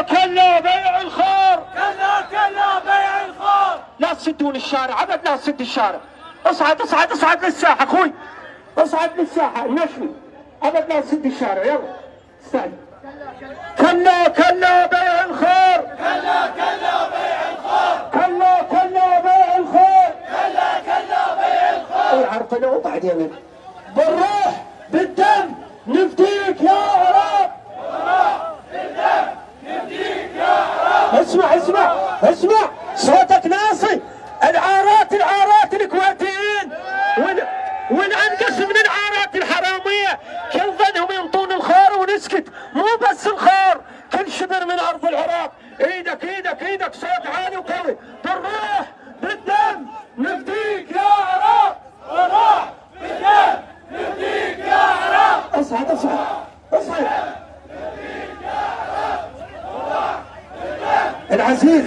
كلا كلا بيع الخار، كلا كلا بيع الخار. لا تسدون الشارع ابد، لا تسد الشارع. اصعد اصعد اصعد للساحه اخوي، اصعد للساحه نشوي ابد، لا تسد الشارع. يلا استعد. كلا كلا بيع الخار، كلا كلا بيع الخار. كلا كلا بيع الخار، كلا كلا بيع الخار. العرقله وبعدين بالروح بالدم نفديك يا عراق، بالروح بالدم نفديك يا عراق. اسمع اسمع اسمع صوتك ناصي. العارات العارات الكويتيين والانقص من العارات الحراميه كل ظنهم ينطون الخار ونسكت. مو بس الخار، كل شبر من ارض العراق. ايدك ايدك ايدك، صوت عالي وقوي. بالروح بالدم نفديك يا عراق، بالروح بالدم نفديك يا عراق. اصعد اصعد اصعد. العزيز